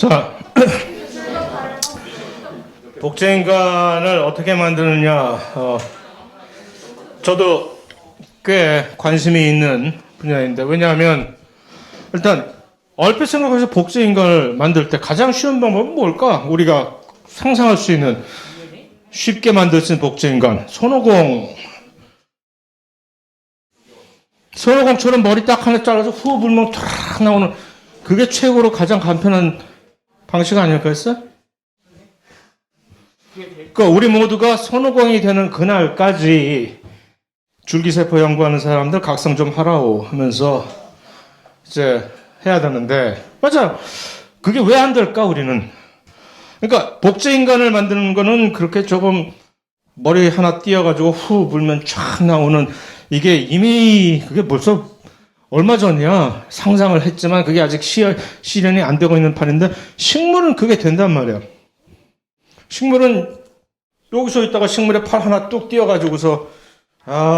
자, 복제인간을 어떻게 만드느냐, 저도 꽤 관심이 있는 분야인데, 왜냐하면 일단 얼핏 생각해서 복제인간을 만들 때 가장 쉬운 방법은 뭘까? 우리가 상상할 수 있는 쉽게 만들 수 있는 복제인간, 손오공처럼 머리 딱 하나 잘라서 후 불면 탁 나오는, 그게 최고로 가장 간편한 방식 아닐까였어? 그러니까 우리 모두가 손오공이 되는 그날까지 줄기세포 연구하는 사람들 각성 좀 하라오 하면서 이제 해야 되는데, 맞아. 그게 왜 안 될까, 우리는? 그러니까 복제인간을 만드는 거는 그렇게 조금 머리 하나 띄어가지고 후 불면 쫙 나오는, 이게 이미 그게 벌써 얼마 전이야 상상을 했지만 그게 아직 실현이 안 되고 있는 판인데, 식물은 그게 된단 말이야. 식물은 여기서 있다가 식물에 팔 하나 뚝 띄어가지고서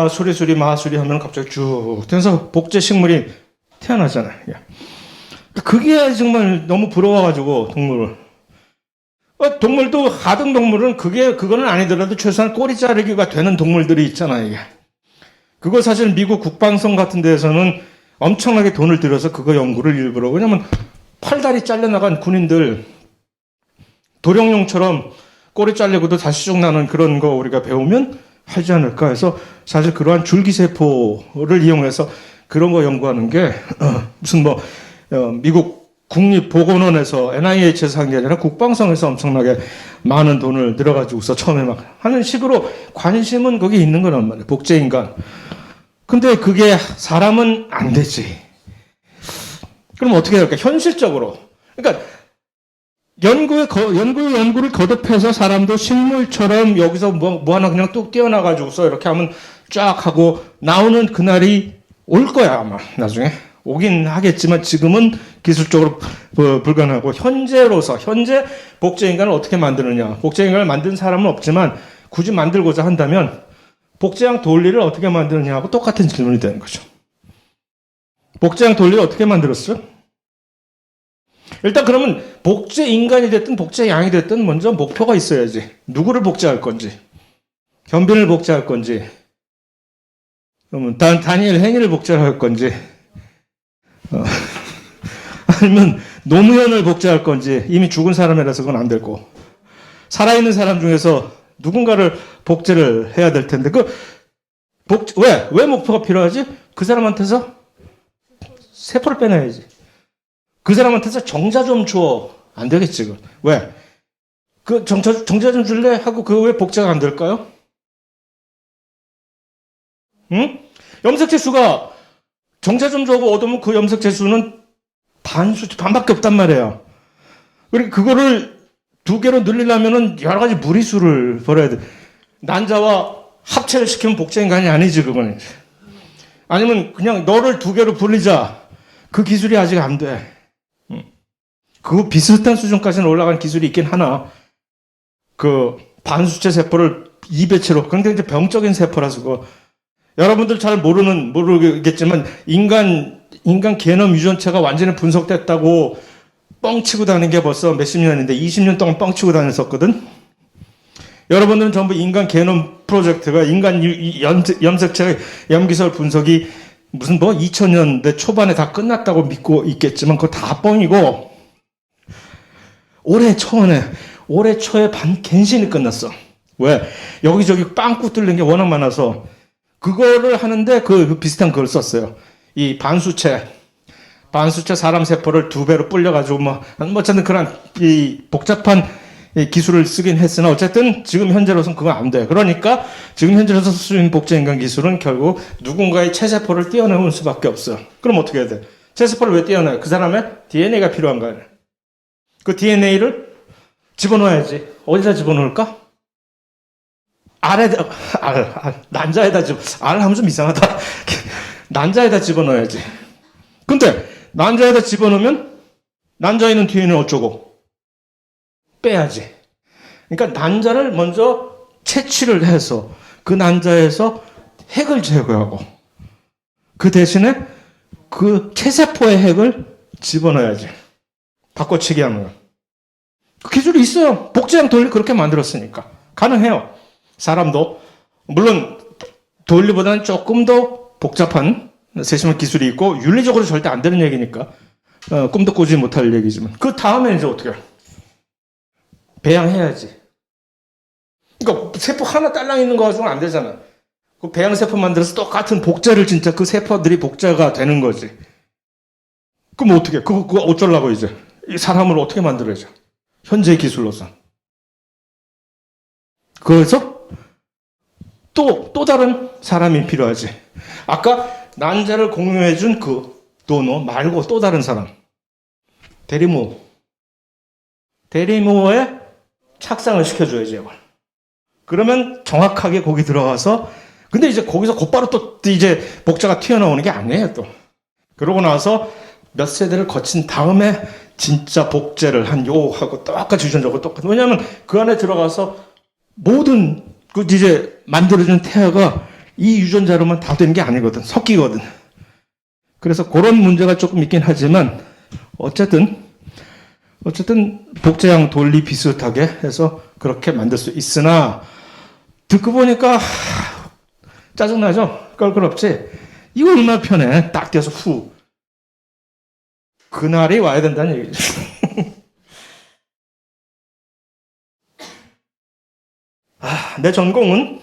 수리수리 마수리 하면 갑자기 쭉 돼서 복제 식물이 태어나잖아. 그게 정말 너무 부러워가지고 동물도 하등 동물은 그거는 아니더라도 최소한 꼬리 자르기가 되는 동물들이 있잖아. 이게 그거 사실 미국 국방성 같은 데에서는 엄청나게 돈을 들여서 그거 연구를 일부러, 왜냐면 팔다리 잘려나간 군인들 도룡뇽처럼 꼬리 잘리고도 다시 쭉 나는 그런 거 우리가 배우면 하지 않을까 해서, 사실 그러한 줄기세포를 이용해서 그런 거 연구하는 게 무슨 미국 국립보건원에서 NIH에서 한 게 아니라 국방성에서 엄청나게 많은 돈을 들여가지고서 처음에 막 하는 식으로 관심은 거기 있는 거란 말이에요. 복제인간. 근데 그게 사람은 안 되지. 그럼 어떻게 해야 될까? 현실적으로. 그러니까 연구를 거듭해서 사람도 식물처럼 여기서 뭐 하나 그냥 뚝 띄어나가지고서 이렇게 하면 쫙 하고 나오는 그날이 올 거야, 아마. 나중에. 오긴 하겠지만 지금은 기술적으로 불가능하고, 현재 복제인간을 어떻게 만드느냐. 복제인간을 만든 사람은 없지만 굳이 만들고자 한다면 복제형 돌리를 어떻게 만드느냐하고 똑같은 질문이 되는 거죠. 복제형 돌리를 어떻게 만들었어요? 일단 그러면 복제인간이 됐든 복제양이 됐든 먼저 목표가 있어야지. 누구를 복제할 건지, 현빈을 복제할 건지, 그러면 다니엘 행위를 복제할 건지, 아니면 노무현을 복제할 건지. 이미 죽은 사람이라서 그건 안 되고, 살아있는 사람 중에서 누군가를 복제를 해야 될 텐데, 왜 목표가 필요하지? 그 사람한테서 세포를 빼내야지. 그 사람한테서 정자 좀 줘. 안 되겠지, 그건. 왜? 정자 좀 줄래? 하고 왜 복제가 안 될까요? 응? 염색체수가 정자 좀 줘고 얻으면 그 염색체수는 반밖에 없단 말이에요. 그리고 그거를 2개로 늘리려면은 여러 가지 무리수를 벌어야 돼. 난자와 합체를 시키면 복제인간이 아니지, 그거는. 아니면 그냥 너를 2개로 불리자. 그 기술이 아직 안 돼. 그 비슷한 수준까지는 올라간 기술이 있긴 하나. 그 반수체 세포를 2배체로. 근데 이제 병적인 세포라서 여러분들 잘 모르겠지만 인간 게놈 유전체가 완전히 분석됐다고 뻥치고 다니는 게 벌써 몇십 년인데 20년 동안 뻥치고 다녔었거든. 여러분들은 전부 인간 게놈 프로젝트가 인간 염색체 염기설 분석이 무슨 2000년대 초반에 다 끝났다고 믿고 있겠지만 그거 다 뻥이고, 올해 초에 갠신이 끝났어. 왜? 여기저기 빵꾸 뚫린 게 워낙 많아서 그거를 하는데 비슷한 걸 썼어요. 이 반수체 사람 세포를 2배로 불려가지고 어쨌든 그런 이 복잡한 기술을 쓰긴 했으나 어쨌든 지금 현재로서는 그건 안 돼. 그러니까 지금 현재로서 쓸 수 있는 복제인간 기술은 결국 누군가의 체세포를 띄어내올 수밖에 없어. 그럼 어떻게 해야 돼? 체세포를 왜 띄어내요? 그 사람의 DNA가 필요한 거야. 그 DNA를 집어넣어야지. 어디다 집어넣을까? 난자에다 알 하면 좀 이상하다. 난자에다 집어넣어야지. 근데 난자에다 집어넣으면 난자에 있는 DNA는 어쩌고? 빼야지. 그러니까 난자를 먼저 채취를 해서 그 난자에서 핵을 제거하고, 그 대신에 그 체세포의 핵을 집어넣어야지. 바꿔치기 하는 거. 그 기술이 있어요. 복제형 돌리 그렇게 만들었으니까. 가능해요. 사람도. 물론 돌리보다는 조금 더 복잡한 세심한 기술이 있고 윤리적으로 절대 안 되는 얘기니까 꿈도 꾸지 못할 얘기지만 그 다음에 이제 어떻게 해요? 배양해야지. 그러니까 세포 하나 딸랑 있는 거 가지고는 안 되잖아. 그 배양세포 만들어서 똑같은 복제를 진짜 그 세포들이 복제가 되는 거지. 그럼 어떻게? 그거 어쩌려고 이제? 이 사람을 어떻게 만들어야죠? 현재 기술로서. 그래서 또 다른 사람이 필요하지. 아까 난자를 공유해준 그 도노 말고 또 다른 사람. 대리모에 착상을 시켜줘야지, 이걸. 그러면 정확하게 거기 들어가서, 근데 이제 거기서 곧바로 또 이제 복자가 튀어나오는 게 아니에요, 또. 그러고 나서 몇 세대를 거친 다음에 진짜 복제를 한 요하고 똑같이 유전자고 똑같은. 왜냐하면 그 안에 들어가서 모든 그 이제 만들어진 태아가 이 유전자로만 다 되는 게 아니거든. 섞이거든. 그래서 그런 문제가 조금 있긴 하지만 어쨌든 복제형 돌리 비슷하게 해서 그렇게 만들 수 있으나 듣고 보니까 짜증나죠? 껄끄럽지? 이거 얼마나 편해. 딱 떼서 후. 그날이 와야 된다는 얘기죠. 내 전공은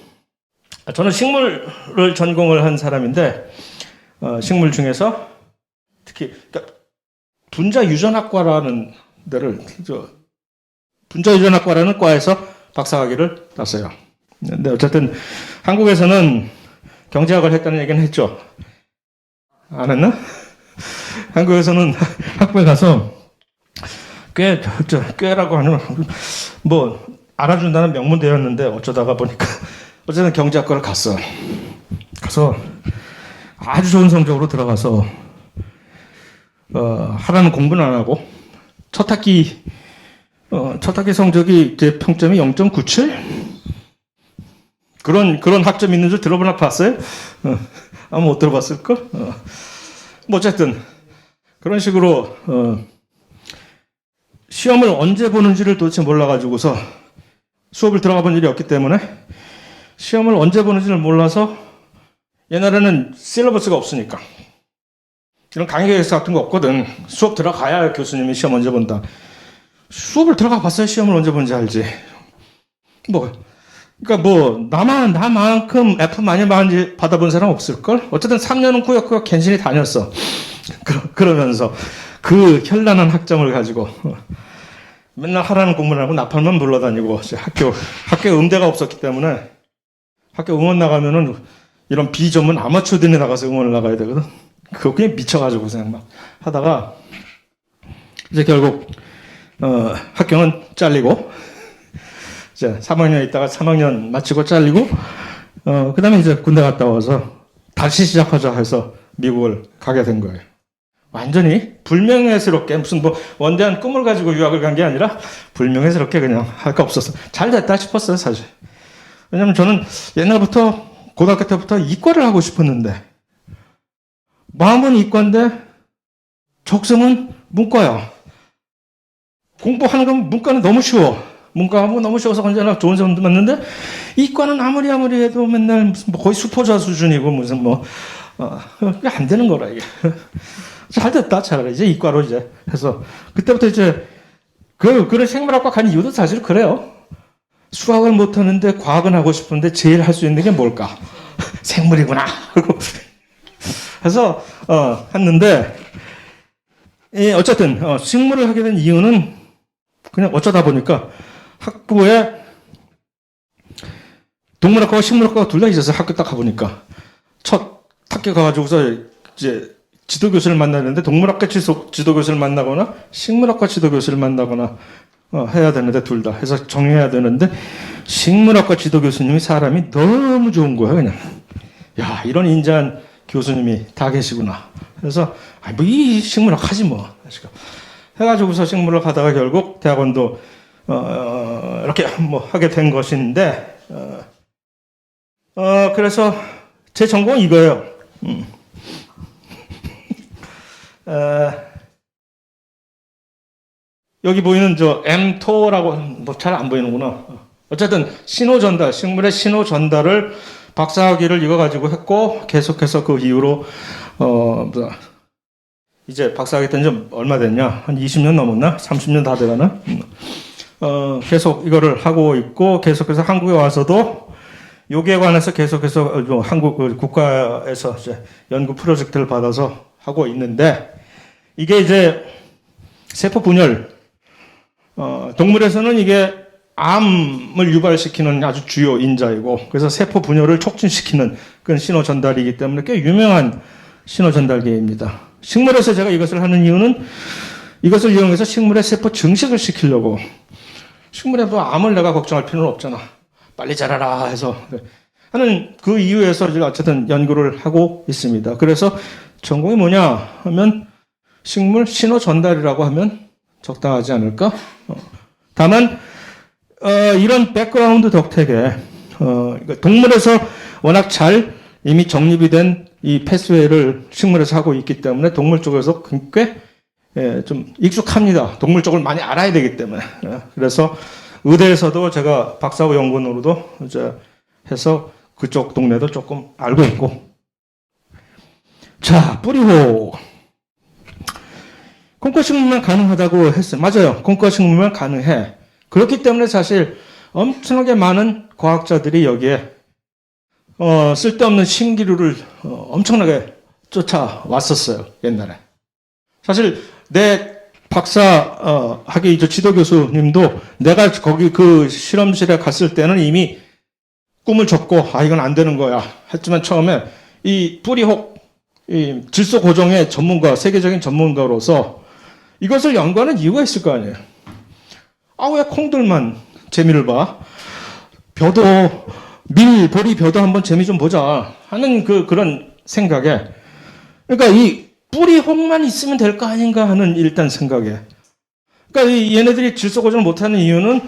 저는 식물을 전공을 한 사람인데 식물 중에서 특히 그러니까 분자유전학과라는 데를 분자유전학과라는 과에서 박사학위를 땄어요. 근데 어쨌든 한국에서는 경제학을 했다는 얘기는 했죠. 안 했나? 한국에서는 학교에 가서 꽤라고 하는 뭐 알아준다는 명문대였는데 어쩌다가 보니까 어쨌든 경제학과를 가서 아주 좋은 성적으로 들어가서 하라는 공부는 안 하고 첫 학기 성적이 제 평점이 0.97 그런 학점이 있는 줄 들어보나 봤어요? 아마 못 들어봤을걸? 뭐 어쨌든 그런 식으로 시험을 언제 보는지를 도대체 몰라가지고서 수업을 들어가 본 일이 없기 때문에 시험을 언제 보는지를 몰라서 옛날에는 실러버스가 없으니까 이런 강의 계획서 같은 거 없거든. 수업 들어가야 교수님이 시험 언제 본다. 수업을 들어가 봤어야 시험을 언제 보는지 알지. 그러니까 나만큼 F 많이 받아본 사람 없을걸? 어쨌든 3년은 꾸역꾸역 갠신히 다녔어. 그러면서 그 현란한 학점을 가지고 맨날 하라는 공부를 하고 나팔만 불러다니고 학교 음대가 없었기 때문에 학교 응원 나가면은 이런 비전문 아마추어들이 나가서 응원을 나가야 되거든. 그거 그냥 미쳐가지고 그냥 막 하다가 이제 결국 학교는 잘리고 이제 3학년 있다가 3학년 마치고 잘리고 그 다음에 이제 군대 갔다 와서 다시 시작하자 해서 미국을 가게 된 거예요. 완전히 불명예스럽게 무슨 원대한 꿈을 가지고 유학을 간 게 아니라 불명예스럽게 그냥 할 거 없었어. 잘 됐다 싶었어요, 사실. 왜냐면 저는 옛날부터 고등학교 때부터 이과를 하고 싶었는데 마음은 이과인데 적성은 문과야. 공부하는 건 문과는 너무 쉬워. 문과하고 너무 쉬워서 언제나 좋은 점도 맞는데 이과는 아무리 해도 맨날 무슨 거의 수포자 수준이고 무슨 그게 안 되는 거라 이게. 잘 됐다, 차라리. 이제 이과로 이제 해서. 그때부터 이제, 그런 생물학과 간 이유도 사실 그래요. 수학을 못하는데 과학은 하고 싶은데 제일 할 수 있는 게 뭘까? 생물이구나. 해서, 했는데, 어쨌든, 식물을 하게 된 이유는 그냥 어쩌다 보니까 학부에 동물학과와 식물학과가 둘 다 있어서 학교 딱 가보니까 첫 학교 가가지고서 이제 지도교수를 만나는데 동물학과 지도교수를 만나거나 식물학과 지도교수를 만나거나 해야 되는데 둘 다 해서 정해야 되는데 식물학과 지도교수님이 사람이 너무 좋은 거야. 그냥 야 이런 인자한 교수님이 다 계시구나. 그래서 이 식물학 하지 뭐 해가지고서 식물학 하다가 결국 대학원도 이렇게 하게 된 것인데 그래서 제 전공은 이거예요. 여기 보이는 저 mTO라고 뭐 잘 안 보이는구나. 어쨌든 신호 전달, 식물의 신호 전달을 박사학위를 이거 가지고 했고 계속해서 그 이후로 이제 박사학위 때는 좀 얼마 됐냐? 한 20년 넘었나? 30년 다 돼가나? 계속 이거를 하고 있고 계속해서 한국에 와서도 여기에 관해서 계속해서 한국 국가에서 이제 연구 프로젝트를 받아서 하고 있는데 이게 이제 세포 분열 동물에서는 이게 암을 유발시키는 아주 주요 인자이고 그래서 세포 분열을 촉진시키는 그런 신호 전달이기 때문에 꽤 유명한 신호 전달계입니다. 식물에서 제가 이것을 하는 이유는 이것을 이용해서 식물의 세포 증식을 시키려고 식물에 뭐 암을 내가 걱정할 필요는 없잖아. 빨리 자라라 해서 하는 그 이유에서 제가 어쨌든 연구를 하고 있습니다. 그래서 전공이 뭐냐 하면 식물 신호 전달이라고 하면 적당하지 않을까? 다만 이런 백그라운드 덕택에 동물에서 워낙 잘 이미 정립이 된 이 패스웨이를 식물에서 하고 있기 때문에 동물 쪽에서 꽤 좀 익숙합니다. 동물 쪽을 많이 알아야 되기 때문에. 그래서 의대에서도 제가 박사후 연구원으로도 이제 해서 그쪽 동네도 조금 알고 있고. 자, 뿌리호. 콩과식물만 가능하다고 했어요. 맞아요. 콩과식물만 가능해. 그렇기 때문에 사실 엄청나게 많은 과학자들이 여기에 쓸데없는 신기루를 엄청나게 쫓아왔었어요. 옛날에. 사실 내 박사 학위 지도 교수님도 내가 거기 그 실험실에 갔을 때는 이미 꿈을 접고 이건 안 되는 거야. 했지만 처음에 이 뿌리혹 이 질소 고정의 전문가, 세계적인 전문가로서 이것을 연구하는 이유가 있을 거 아니에요. 왜 콩들만 재미를 봐? 벼도 보리 벼도 한번 재미 좀 보자 하는 그런 생각에 그러니까 이 뿌리혹만 있으면 될 거 아닌가 하는 일단 생각에 그러니까 얘네들이 질소 고정을 못하는 이유는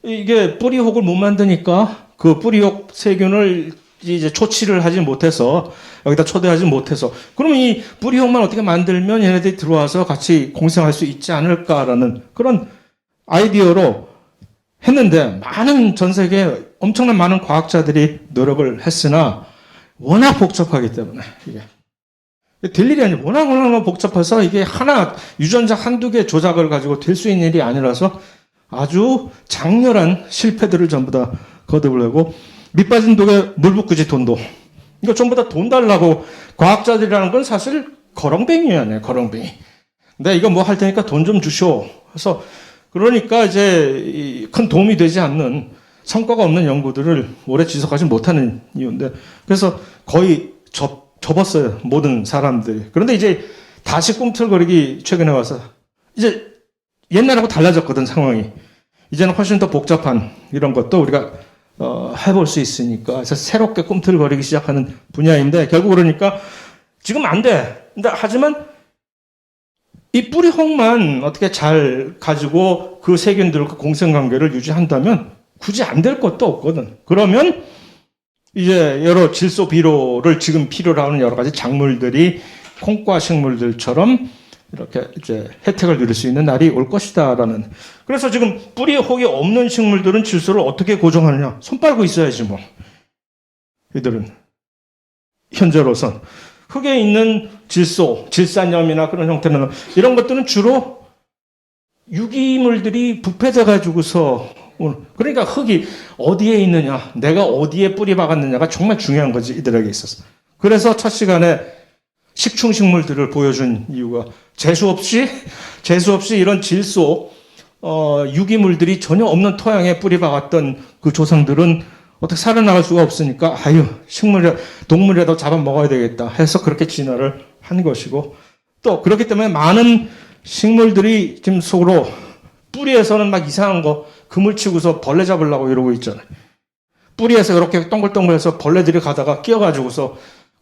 이게 뿌리혹을 못 만드니까 그 뿌리혹 세균을 이제 초치를 하지 못해서 여기다 초대하지 못해서 그러면 이 뿌리혹만 어떻게 만들면 얘네들이 들어와서 같이 공생할 수 있지 않을까라는 그런 아이디어로 했는데 많은 전 세계에 엄청난 많은 과학자들이 노력을 했으나 워낙 복잡하기 때문에 이게 될 일이 아니에요. 워낙 복잡해서 이게 하나 유전자 한두 개 조작을 가지고 될 수 있는 일이 아니라서 아주 장렬한 실패들을 전부 다 거듭을내고 밑 빠진 독에 물 붓기지 돈도 이거 전부 다 돈 달라고 과학자들이라는 건 사실 거렁뱅이 아니에요. 거렁뱅이. 근데 이거 뭐 할 테니까 돈 좀 주쇼. 그래서 그러니까 이제 큰 도움이 되지 않는 성과가 없는 연구들을 오래 지속하지 못하는 이유인데 그래서 거의 접었어요. 모든 사람들이. 그런데 이제 다시 꿈틀거리기 최근에 와서 이제 옛날하고 달라졌거든 상황이. 이제는 훨씬 더 복잡한 이런 것도 우리가 해볼 수 있으니까 그래서 새롭게 꿈틀거리기 시작하는 분야인데 결국 그러니까 지금 안 돼. 근데 하지만 이 뿌리홍만 어떻게 잘 가지고 그 세균들과 공생관계를 유지한다면 굳이 안 될 것도 없거든. 그러면 이제 여러 질소 비료를 지금 필요로 하는 여러 가지 작물들이 콩과 식물들처럼 이렇게 이제 혜택을 누릴 수 있는 날이 올 것이다라는. 그래서 지금 뿌리 혹이 없는 식물들은 질소를 어떻게 고정하느냐? 손 빨고 있어야지 뭐. 이들은 현재로선 흙에 있는 질소, 질산염이나 그런 형태는 이런 것들은 주로 유기물들이 부패돼 가지고서 그러니까 흙이 어디에 있느냐, 내가 어디에 뿌리 박았느냐가 정말 중요한 거지 이들에게 있어서. 그래서 첫 시간에 식충식물들을 보여준 이유가 재수 없이 이런 질소 유기물들이 전혀 없는 토양에 뿌리 박았던 그 조상들은 어떻게 살아나갈 수가 없으니까 동물이라도 잡아먹어야 되겠다 해서 그렇게 진화를 한 것이고 또 그렇기 때문에 많은 식물들이 지금 속으로 뿌리에서는 막 이상한 거 그물 치고서 벌레 잡으려고 이러고 있잖아요. 뿌리에서 이렇게 동글동글해서 벌레들이 가다가 끼어가지고서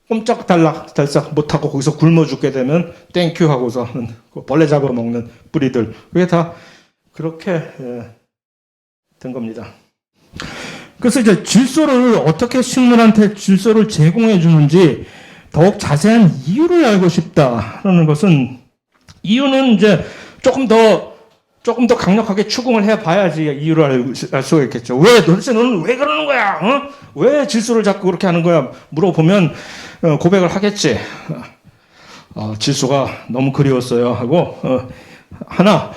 꼼짝달싹 못하고 거기서 굶어 죽게 되면 땡큐 하고서는 벌레 잡아먹는 뿌리들 그게 다 그렇게 된 겁니다. 그래서 이제 질소를 어떻게 식물한테 질소를 제공해 주는지 더욱 자세한 이유를 알고 싶다라는 것은 이유는 이제 조금 더 조금 더 강력하게 추궁을 해봐야지 이유를 알 수가 있겠죠. 왜 도대체 너는 왜 그러는 거야? 어? 왜 질소를 자꾸 그렇게 하는 거야? 물어보면 고백을 하겠지. 질소가 너무 그리웠어요 하고 하나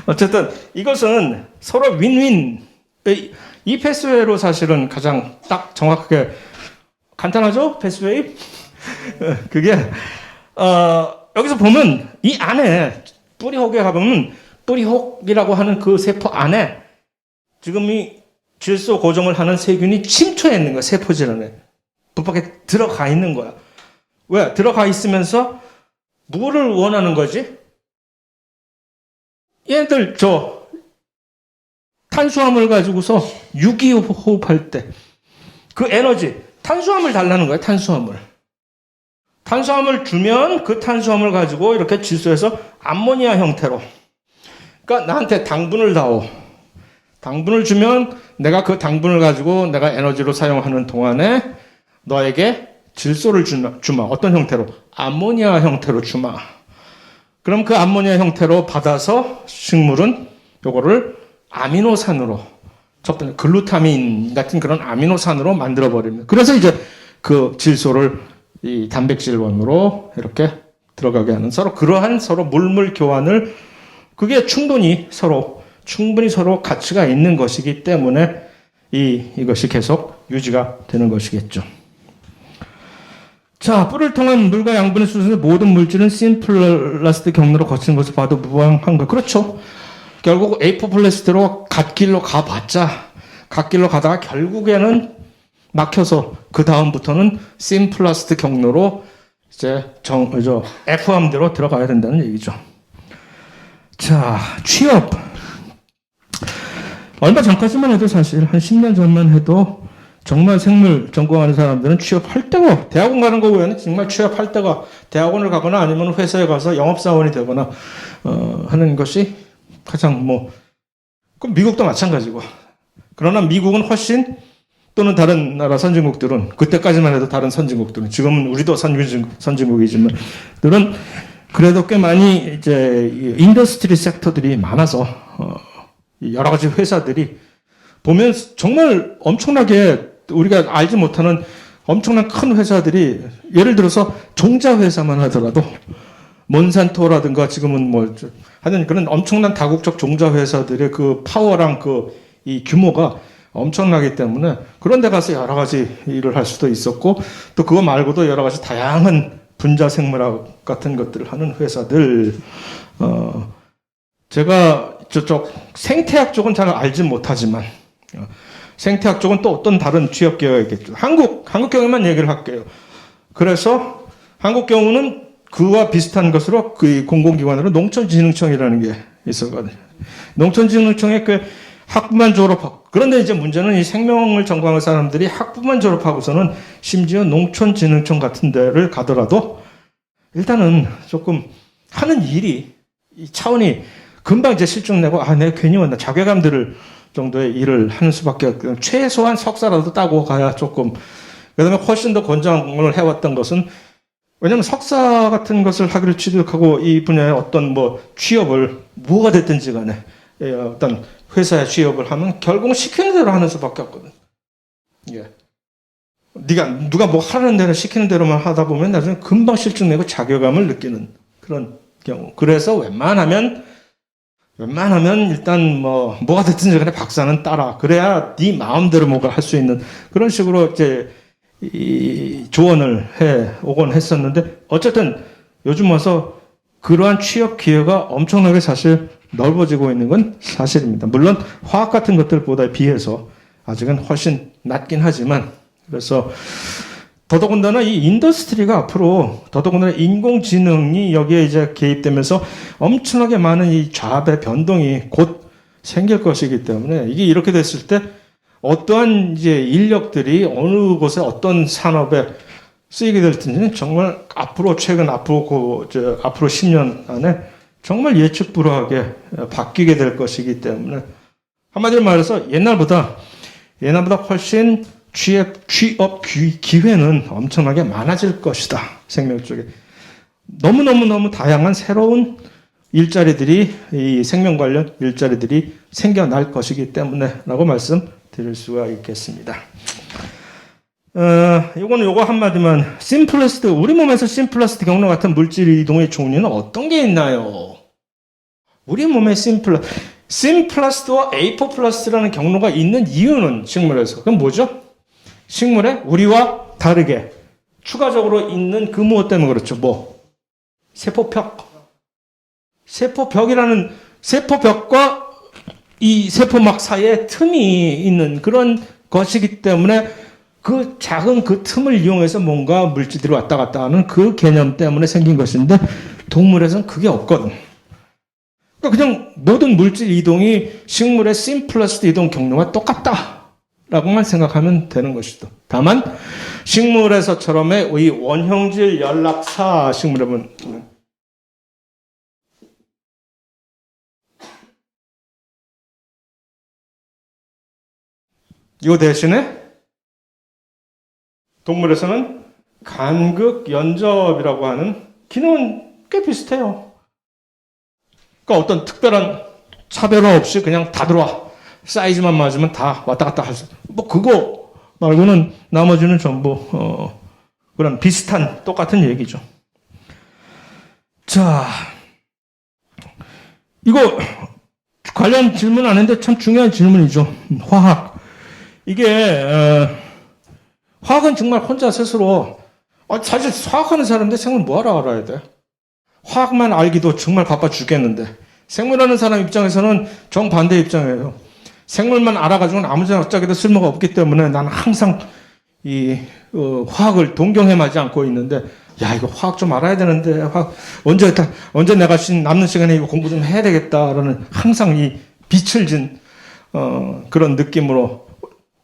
어쨌든 이것은 서로 윈윈. 이 패스웨이로 사실은 가장 딱 정확하게 간단하죠? 패스웨이? 그게 여기서 보면 이 안에 뿌리혹에 가보면 뿌리혹이라고 하는 그 세포 안에 지금 이 질소 고정을 하는 세균이 침투해 있는 거야. 세포질 안에. 불밖에 들어가 있는 거야. 왜? 들어가 있으면서 뭐를 원하는 거지? 얘들 탄수화물 가지고서 유기호흡할 때 그 에너지, 탄수화물 달라는 거야. 탄수화물 주면 그 탄수화물 가지고 이렇게 질소해서 암모니아 형태로. 그러니까 나한테 당분을 다오. 당분을 주면 내가 그 당분을 가지고 내가 에너지로 사용하는 동안에 너에게 질소를 주마. 어떤 형태로? 암모니아 형태로 주마. 그럼 그 암모니아 형태로 받아서 식물은 요거를 아미노산으로, 첫 번째 글루타민 같은 그런 아미노산으로 만들어버립니다. 그래서 이제 그 질소를 이 단백질원으로 이렇게 들어가게 하는 그러한 물물 교환을 그게 충분히 서로 가치가 있는 것이기 때문에 이것이 계속 유지가 되는 것이겠죠. 자, 뿔을 통한 물과 양분의 수순의 모든 물질은 심플라스트 경로로 거치는 것을 봐도 무방한 것. 그렇죠. 결국 에이포플라스트로 갓길로 가다가 결국에는 막혀서 그 다음부터는 심플라스트 경로로 이제 F함대로 들어가야 된다는 얘기죠. 자, 취업. 얼마 전까지만 해도 사실 한 10년 전만 해도 정말 생물 전공하는 사람들은 취업할 데가, 대학원 가는 거 외에는 정말 취업할 데가, 대학원을 가거나 아니면 회사에 가서 영업사원이 되거나 하는 것이 가장 그럼 미국도 마찬가지고. 그러나 미국은 훨씬, 또는 다른 나라 선진국들은, 그때까지만 해도 다른 선진국들은, 지금은 우리도 선진국이지만, 들은 그래도 꽤 많이 이제 인더스트리 섹터들이 많아서 여러 가지 회사들이 보면 정말 엄청나게 우리가 알지 못하는 엄청난 큰 회사들이, 예를 들어서 종자 회사만 하더라도 몬산토라든가 지금은 하여튼 그런 엄청난 다국적 종자 회사들의 그 파워랑 이 규모가 엄청나기 때문에 그런 데 가서 여러 가지 일을 할 수도 있었고, 또 그거 말고도 여러 가지 다양한 분자 생물학 같은 것들을 하는 회사들, 제가 저쪽 생태학 쪽은 잘 알지 못하지만, 생태학 쪽은 또 어떤 다른 취업 기회가 있겠죠. 한국 경우만 얘기를 할게요. 그래서 한국 경우는 그와 비슷한 것으로 그 공공기관으로 농촌진흥청이라는 게 있었거든요. 농촌진흥청에 그 학부만 졸업하고, 그런데 이제 문제는 이 생명을 전공하는 사람들이 학부만 졸업하고서는 심지어 농촌진흥청 같은 데를 가더라도 일단은 조금 하는 일이, 이 차원이 금방 이제 실증내고, 내가 괜히 왔나, 자괴감 들을 정도의 일을 하는 수밖에 없고, 최소한 석사라도 따고 가야 조금, 그 다음에 훨씬 더 권장을 해왔던 것은, 왜냐면 석사 같은 것을 하기를 취득하고 이 분야의 어떤 취업을, 뭐가 됐든지 간에 어떤 회사에 취업을 하면 결국은 시키는 대로 하는 수밖에 없거든. 예. 누가 하라는 대로 시키는 대로만 하다 보면 나중에 금방 실증내고 자괴감을 느끼는 그런 경우. 그래서 웬만하면 일단 뭐가 됐든지 간에 박사는 따라. 그래야 네 마음대로 뭔가 할 수 있는 그런 식으로 이제 이 조언을 해 오곤 했었는데, 어쨌든 요즘 와서 그러한 취업 기회가 엄청나게 사실 넓어지고 있는 건 사실입니다. 물론 화학 같은 것들보다 비해서 아직은 훨씬 낮긴 하지만, 그래서 더더군다나 이 인더스트리가 앞으로, 더더군다나 인공지능이 여기에 이제 개입되면서 엄청나게 많은 이 잡의 변동이 곧 생길 것이기 때문에, 이게 이렇게 됐을 때 어떠한 이제 인력들이 어느 곳에 어떤 산업에 쓰이게 될지는 정말 앞으로 10년 안에 정말 예측 불허하게 바뀌게 될 것이기 때문에, 한마디로 말해서 옛날보다 훨씬 취업 기회는 엄청나게 많아질 것이다. 생명 쪽에 너무 다양한 새로운 일자리들이, 이 생명 관련 일자리들이 생겨날 것이기 때문에 라고 말씀드릴 수가 있겠습니다. 요거는 요거 한마디만, 심플러스트, 우리 몸에서 심플러스트 경로 같은 물질 이동의 종류는 어떤 게 있나요? 우리 몸에 심플러스트와 A4 플러스라는 경로가 있는 이유는 식물에서, 그럼 뭐죠? 식물에 우리와 다르게 추가적으로 있는 그 무엇 때문에 그렇죠? 뭐? 세포벽. 세포벽과 이 세포막 사이에 틈이 있는 그런 것이기 때문에 그 작은 그 틈을 이용해서 뭔가 물질들이 왔다 갔다 하는 그 개념 때문에 생긴 것인데 동물에서는 그게 없거든. 그러니까 그냥 모든 물질 이동이 식물의 심플러스트 이동 경로가 똑같다라고만 생각하면 되는 것이죠. 다만 식물에서처럼의 이 원형질 연락사 식물에 보면 이 대신에 동물에서는 간극 연접이라고 하는 기능은 꽤 비슷해요. 그러니까 어떤 특별한 차별화 없이 그냥 다 들어와. 사이즈만 맞으면 다 왔다 갔다 할 수. 뭐 그거 말고는 나머지는 전부 그런 비슷한 똑같은 얘기죠. 자, 이거 관련 질문 안 했는데 참 중요한 질문이죠. 화학. 이게 화학은 정말 혼자 스스로 사실 화학하는 사람인데 생물 뭐하러 알아야 돼? 화학만 알기도 정말 바빠 죽겠는데 생물하는 사람 입장에서는 정반대 입장이에요. 생물만 알아가지고는 아무 작자에도 쓸모가 없기 때문에 나는 항상 이 화학을 동경해마지 않고 있는데 야 이거 화학 좀 알아야 되는데 화학 언제 내가 남는 시간에 이거 공부 좀 해야 되겠다라는 항상 이 빛을 진 그런 느낌으로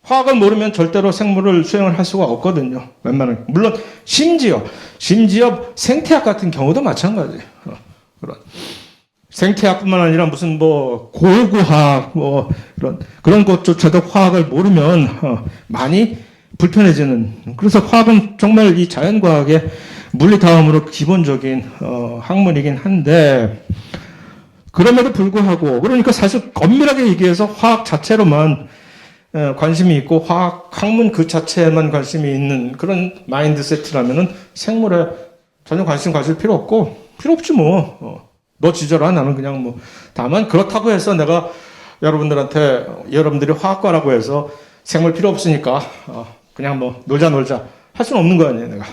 화학을 모르면 절대로 생물을 수행을 할 수가 없거든요. 웬만하면. 물론 심지어 생태학 같은 경우도 마찬가지예요. 생태학뿐만 아니라 무슨 뭐 고고학 뭐 그런 것조차도 화학을 모르면 많이 불편해지는. 그래서 화학은 정말 이 자연과학의 물리 다음으로 기본적인 학문이긴 한데 그럼에도 불구하고 그러니까 사실 엄밀하게 얘기해서 화학 자체로만 관심이 있고 화학 학문 그 자체에만 관심이 있는 그런 마인드세트라면은 생물에 전혀 관심 가질 필요 없지 뭐. 너 지져라 나는 그냥 뭐. 다만 그렇다고 해서 내가 여러분들이 화학과라고 해서 생물 필요 없으니까 그냥 뭐 놀자 할 수는 없는 거 아니에요 내가.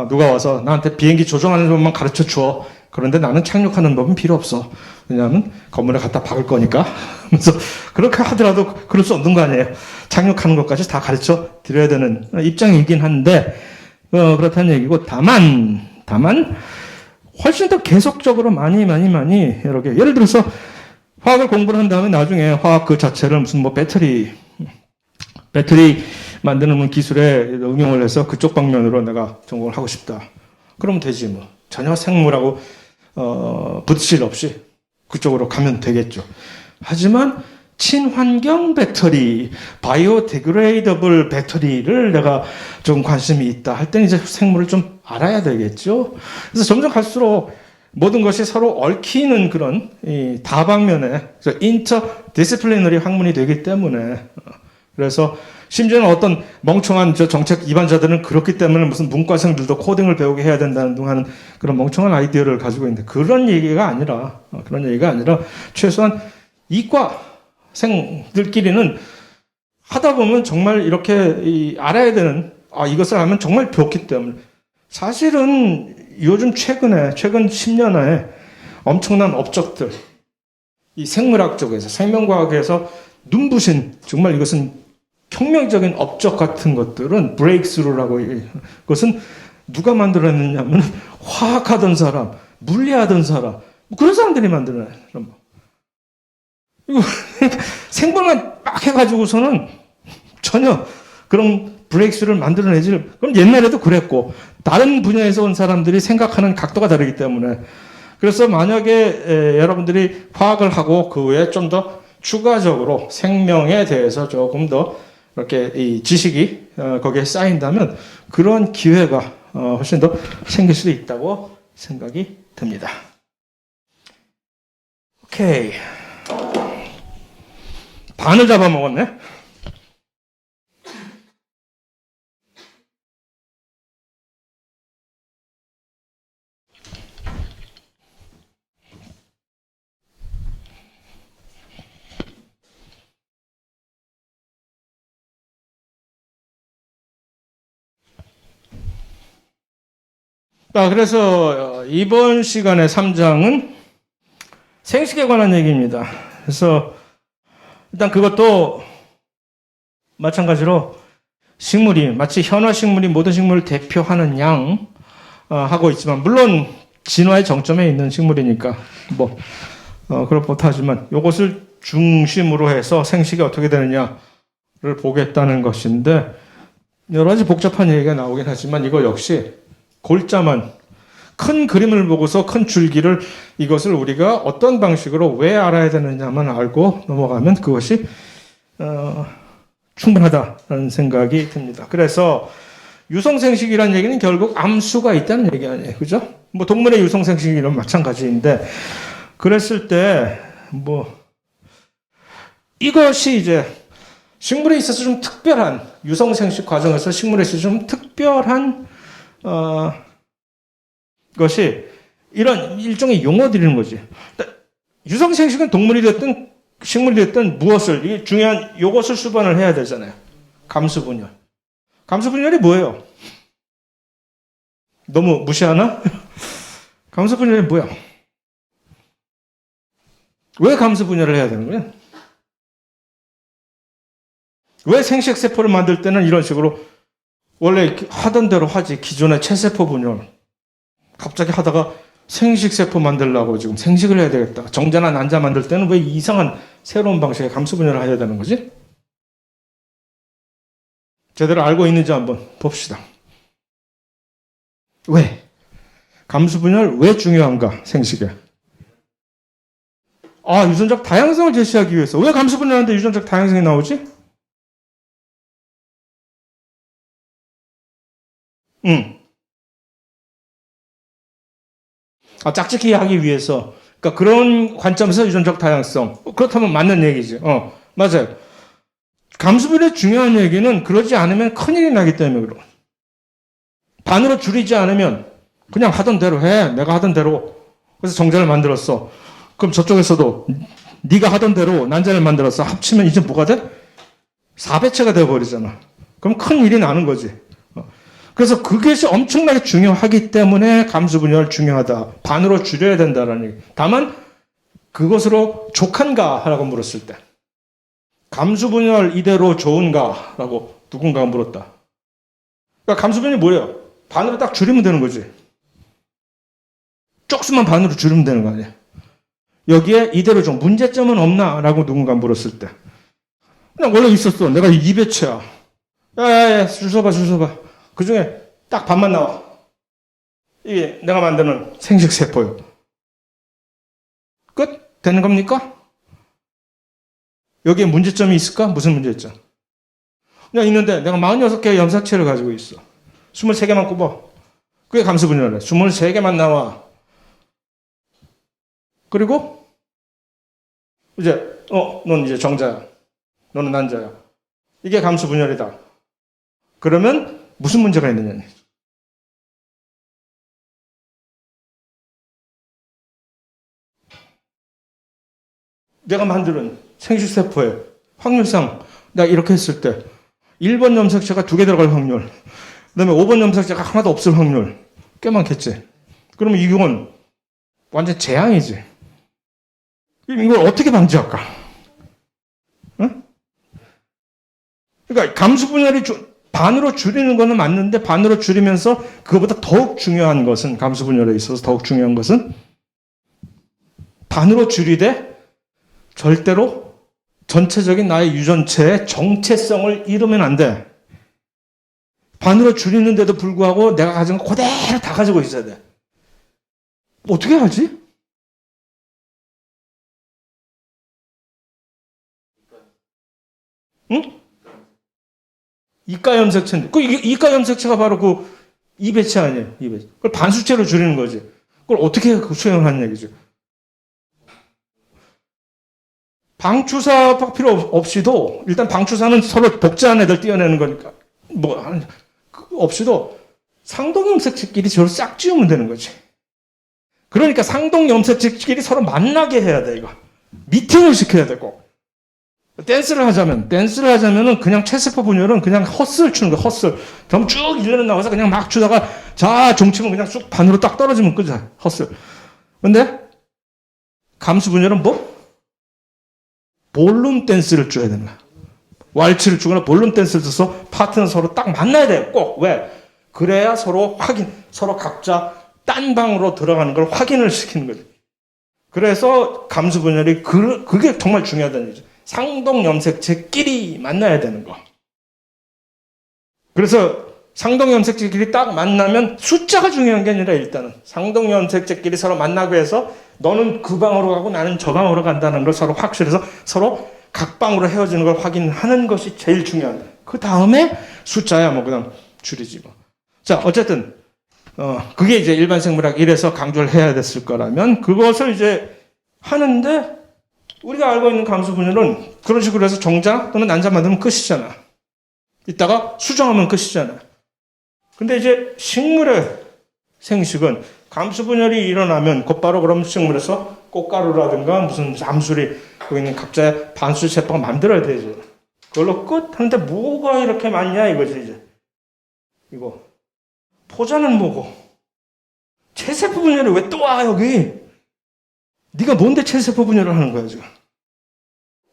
누가 와서 나한테 비행기 조종하는 법만 가르쳐 줘. 그런데 나는 착륙하는 법은 필요 없어. 왜냐하면 건물에 갖다 박을 거니까. 그래서 그렇게 하더라도 그럴 수 없는 거 아니에요. 착륙하는 것까지 다 가르쳐 드려야 되는 입장이긴 한데 그렇다는 얘기고 다만 훨씬 더 계속적으로 많이 이렇게 예를 들어서 화학을 공부를 한 다음에 나중에 화학 그 자체를 무슨 뭐 배터리 만드는 기술에 응용을 해서 그쪽 방면으로 내가 전공을 하고 싶다. 그러면 되지 뭐. 전혀 생물하고 붙일 없이 그쪽으로 가면 되겠죠. 하지만 친환경 배터리, 바이오디그레이더블 배터리를 내가 좀 관심이 있다 할 때는 이제 생물을 좀 알아야 되겠죠. 그래서 점점 갈수록 모든 것이 서로 얽히는 그런 이 다방면의 인터디스플리너리 학문이 되기 때문에 그래서 심지어는 어떤 멍청한 정책 이반자들은 그렇기 때문에 무슨 문과생들도 코딩을 배우게 해야 된다는 등 하는 그런 멍청한 아이디어를 가지고 있는데 그런 얘기가 아니라 최소한 이과생들끼리는 하다 보면 정말 이렇게 알아야 되는 이것을 하면 정말 좋기 때문에 사실은 요즘 최근 10년에 엄청난 업적들 이 생물학 쪽에서 생명과학에서 눈부신 정말 이것은 혁명적인 업적 같은 것들은 브레이크스루라고 그것은 누가 만들어냈냐면 화학하던 사람, 물리하던 사람 그런 사람들이 만들어낸 이거 생물만 막 해가지고서는 전혀 그런 브레이크스루를 만들어내지. 그럼 옛날에도 그랬고 다른 분야에서 온 사람들이 생각하는 각도가 다르기 때문에 그래서 만약에 여러분들이 화학을 하고 그 외에 좀 더 추가적으로 생명에 대해서 조금 더 이렇게 이 지식이 거기에 쌓인다면 그런 기회가 훨씬 더 생길 수도 있다고 생각이 듭니다. 오케이. 반을 잡아먹었네. 그래서 이번 시간의 3장은 생식에 관한 얘기입니다. 그래서 일단 그것도 마찬가지로 식물이 마치 현화 식물이 모든 식물을 대표하는 양 하고 있지만, 물론 진화의 정점에 있는 식물이니까 그렇다 하지만 이것을 중심으로 해서 생식이 어떻게 되느냐를 보겠다는 것인데, 여러 가지 복잡한 얘기가 나오긴 하지만 이거 역시 골자만, 큰 그림을 보고서 큰 줄기를, 이것을 우리가 어떤 방식으로 왜 알아야 되느냐만 알고 넘어가면 그것이 충분하다는 생각이 듭니다. 그래서 유성생식이라는 얘기는 결국 암수가 있다는 얘기 아니에요. 그죠? 동물의 유성생식이랑 마찬가지인데, 그랬을 때 이것이 이제 식물에 있어서 좀 특별한, 유성생식 과정에서 식물에 있어서 좀 특별한 것이 이런 일종의 용어들이는 거지. 유성생식은 동물이 됐든 식물이 됐든 무엇을, 이게 중요한 요것을 수반을 해야 되잖아요. 감수분열. 감수분열이 뭐예요? 너무 무시하나? 감수분열이 뭐야? 왜 감수분열을 해야 되는 거야? 왜 생식세포를 만들 때는 이런 식으로 원래 하던 대로 하지, 기존의 체세포 분열. 갑자기 하다가 생식세포 만들려고 지금 생식을 해야 되겠다. 정자나 난자 만들 때는 왜 이상한 새로운 방식의 감수분열을 해야 되는 거지? 제대로 알고 있는지 한번 봅시다. 왜? 감수분열 왜 중요한가, 생식에? 유전적 다양성을 제시하기 위해서. 왜 감수분열하는데 유전적 다양성이 나오지? 짝짓기 하기 위해서. 그러니까 그런 관점에서 유전적 다양성. 그렇다면 맞는 얘기지. 맞아요. 감수분열의 중요한 얘기는 그러지 않으면 큰일이 나기 때문에 그래. 반으로 줄이지 않으면 그냥 하던 대로 해. 내가 하던 대로. 그래서 정자를 만들었어. 그럼 저쪽에서도 네가 하던 대로 난자를 만들었어. 합치면 이제 뭐가 돼? 4배체가 되어버리잖아. 그럼 큰일이 나는 거지. 그래서 그것이 엄청나게 중요하기 때문에 감수분열 중요하다. 반으로 줄여야 된다라는 얘기. 다만 그것으로 족한가? 라고 물었을 때, 감수분열 이대로 좋은가? 라고 누군가가 물었다. 그러니까 감수분열이 뭐예요? 반으로 딱 줄이면 되는 거지. 쪽수만 반으로 줄이면 되는 거 아니야. 여기에 이대로 좀 문제점은 없나? 라고 누군가 물었을 때, 그냥 원래 있었어. 내가 2배체야. 줄 서봐. 그 중에 딱 반만 나와. 이게 내가 만드는 생식세포요. 끝? 되는 겁니까? 여기에 문제점이 있을까? 무슨 문제점? 그냥 있는데 내가 46개의 염색체를 가지고 있어. 23개만 꼽아. 그게 감수분열이야. 23개만 나와. 그리고 이제 넌 이제 정자야. 너는 난자야. 이게 감수분열이다. 그러면 무슨 문제가 있느냐. 내가 만드는 생식세포의 확률상 내가 이렇게 했을 때 1번 염색체가 2개 들어갈 확률, 그 다음에 5번 염색체가 하나도 없을 확률 꽤 많겠지. 그러면 이건 완전 재앙이지. 이걸 어떻게 방지할까? 응? 그러니까 감수분열이 반으로 줄이는 거는 맞는데, 반으로 줄이면서 그거보다 더욱 중요한 것은, 감수분열에 있어서 더욱 중요한 것은, 반으로 줄이되 절대로 전체적인 나의 유전체의 정체성을 잃으면 안 돼. 반으로 줄이는데도 불구하고 내가 가진 거 그대로 다 가지고 있어야 돼. 어떻게 하지? 응? 이가 염색체인데, 이가 염색체가 바로 그 2배체 아니에요? 2배체. 그걸 반수체로 줄이는 거지. 그걸 어떻게 수행을 하는 얘기죠? 방추사 필요 없이도, 일단 방추사는 서로 복제한 애들 띄어내는 거니까, 없이도 상동염색체끼리 저를 싹 지우면 되는 거지. 그러니까 상동염색체끼리 서로 만나게 해야 돼, 이거. 미팅을 시켜야 되고. 댄스를 하자면은 그냥 체세포 분열은 그냥 헛슬 추는 거야, 헛슬. 그럼 쭉 일레는 나와서 그냥 막 추다가, 자, 종치면 그냥 쑥 반으로 딱 떨어지면 끝이야, 헛슬. 근데, 감수 분열은 뭐? 볼룸 댄스를 줘야 되는 거야. 왈츠를 주거나 볼룸 댄스를 줘서 파트너 서로 딱 만나야 돼, 꼭. 왜? 그래야 서로 서로 각자 딴 방으로 들어가는 걸 확인을 시키는 거지. 그래서 감수 분열이 그게 정말 중요하다는 얘기죠. 상동염색체끼리 만나야 되는 거. 그래서 상동염색체끼리 딱 만나면 숫자가 중요한 게 아니라 일단은 상동염색체끼리 서로 만나고 해서 너는 그 방으로 가고 나는 저 방으로 간다는 걸 서로 확실해서 서로 각 방으로 헤어지는 걸 확인하는 것이 제일 중요한다. 그 다음에 숫자야 뭐 그다음 줄이지 뭐. 자, 어쨌든 그게 이제 일반 생물학 1에서 강조를 해야 됐을 거라면 그것을 이제 하는데 우리가 알고 있는 감수 분열은 그런 식으로 해서 정자 또는 난자 만들면 끝이잖아. 이따가 수정하면 끝이잖아. 근데 이제 식물의 생식은 감수 분열이 일어나면 곧바로 그럼 식물에서 꽃가루라든가 무슨 암술이 여기 있는 각자의 반수 세포가 만들어야 되죠. 그걸로 끝 하는데 뭐가 이렇게 많냐 이거지 이제. 이거 포자는 뭐고? 체세포 분열이 왜 또 와 여기? 네가 뭔데 체세포 분열을 하는 거야 지금?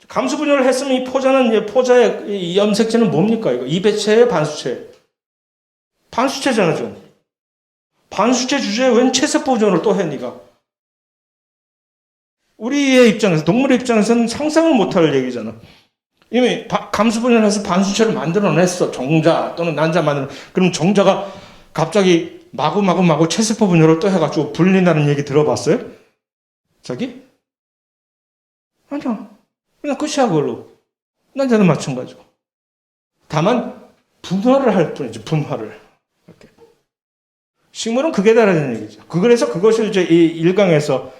감수 분열을 했으면 이 포자는 포자의 이 염색체는 뭡니까 이거? 이배체예요, 반수체? 반수체잖아 지금. 반수체 주제에 웬 체세포 분열을 또 해 네가? 우리의 입장에서 동물의 입장에서는 상상을 못할 얘기잖아. 이미 감수 분열을 해서 반수체를 만들어냈어. 정자 또는 난자 만들어. 그럼 정자가 갑자기 마구 체세포 분열을 또 해가지고 분리나는 얘기 들어봤어요? 저기? 아니야. 그냥 끝이야, 그걸로. 난자도 마찬가지고. 다만, 분화를 할 뿐이지, 분화를. 이렇게. 식물은 극에 달하는 얘기죠. 그래서 그것을 이제 이 1강에서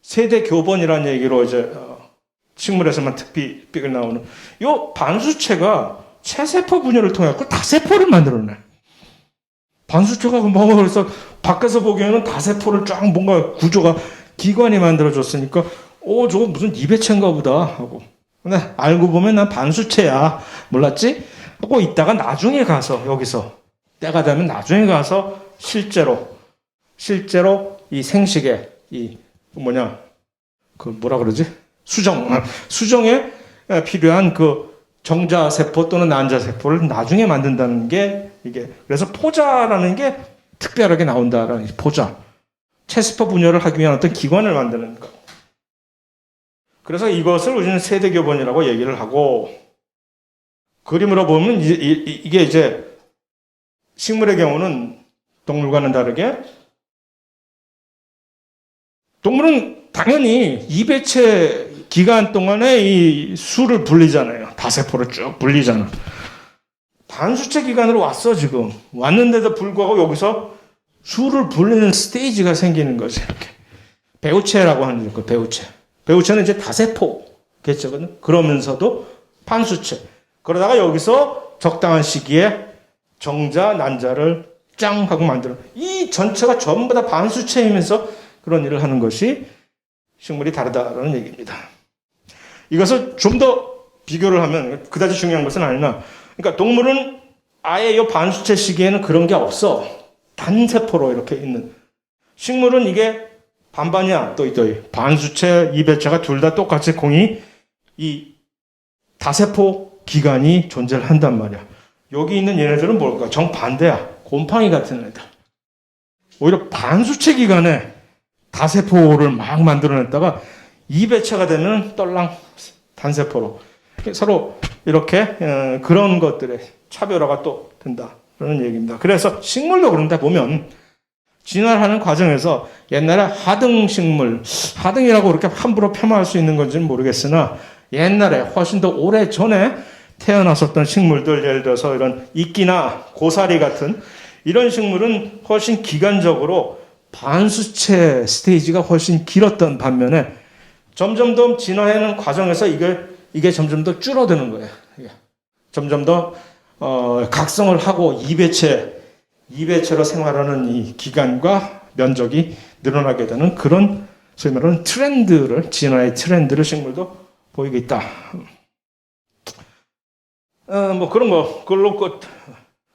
세대 교본이라는 얘기로 이제, 식물에서만 특히 나오는, 요 반수체가 체세포 분열을 통해 갖고 다세포를 만들어내. 반수체가 그래서 밖에서 보기에는 다세포를 쫙 뭔가 구조가 기관이 만들어졌으니까 저거 무슨 이배체인가 보다 하고. 근데 알고 보면 난 반수체야. 몰랐지? 하고 있다가 나중에 가서 여기서 때가 되면 나중에 가서 실제로 이 생식에 뭐라 그러지? 수정에 필요한 그 정자세포 또는 난자세포를 나중에 만든다는 게 이게 그래서 포자라는 게 특별하게 나온다라는 포자. 체세포 분열을 하기 위한 어떤 기관을 만드는 거. 그래서 이것을 우리는 세대교본이라고 얘기를 하고 그림으로 보면 이게 이제 식물의 경우는 동물과는 다르게 동물은 당연히 이배체 기간 동안에 이 수를 분리잖아요. 다세포를 쭉 분리잖아. 반수체 기간으로 왔어 지금. 왔는데도 불구하고 여기서 수를 분리는 스테이지가 생기는 거지. 이렇게. 배우체라고 하는 거, 배우체. 배우체는 이제 다세포겠죠. 그러면서도 반수체. 그러다가 여기서 적당한 시기에 정자, 난자를 짱 하고 만들어. 이 전체가 전부 다 반수체이면서 그런 일을 하는 것이 식물이 다르다라는 얘기입니다. 이것을 좀 더 비교를 하면 그다지 중요한 것은 아니나 그러니까 동물은 아예 이 반수체 시기에는 그런 게 없어. 단세포로 이렇게 있는. 식물은 이게 반반이야. 또 반수체, 이배체가 둘 다 똑같이 공이 이 다세포 기간이 존재를 한단 말이야. 여기 있는 얘네들은 뭘까? 정반대야. 곰팡이 같은 애들. 오히려 반수체 기간에 다세포를 막 만들어냈다가 이배체가 되면 떨랑 단세포로. 서로 이렇게 그런 것들의 차별화가 또 된다라는 얘기입니다. 그래서 식물도 그런데 보면 진화하는 과정에서 옛날에 하등식물, 하등이라고 그렇게 함부로 폄하할 수 있는 건지는 모르겠으나 옛날에 훨씬 더 오래 전에 태어났었던 식물들, 예를 들어서 이런 이끼나 고사리 같은 이런 식물은 훨씬 기간적으로 반수체 스테이지가 훨씬 길었던 반면에 점점 더 진화하는 과정에서 이게 점점 더 줄어드는 거예요. 점점 더 각성을 하고 이배체로 생활하는 이 기간과 면적이 늘어나게 되는 그런 소위 말하는 진화의 트렌드를 식물도 보이고 있다. 뭐 그런 거, 그걸로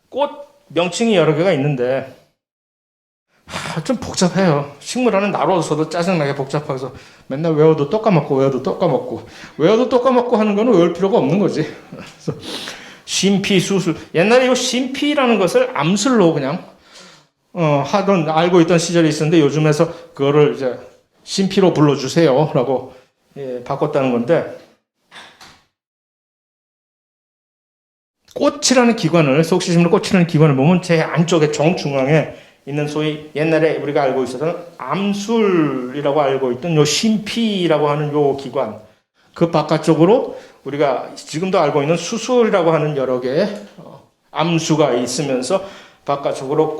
꽃 명칭이 여러 개가 있는데, 좀 복잡해요. 식물 하는 나로서도 짜증나게 복잡해서 맨날 외워도 또 까먹고 하는 거는 외울 필요가 없는 거지. 그래서 심피, 수술. 옛날에 이 심피라는 것을 암술로 그냥 알고 있던 시절이 있었는데 요즘에서 그거를 이제 심피로 불러주세요라고 바꿨다는 건데, 꽃이라는 기관을, 속시심으로 꽃이라는 기관을 보면 제 안쪽에 정중앙에 있는 소위 옛날에 우리가 알고 있었던 암술이라고 알고 있던 요 심피라고 하는 요 기관, 그 바깥쪽으로 우리가 지금도 알고 있는 수술이라고 하는 여러 개의 암수가 있으면서 바깥쪽으로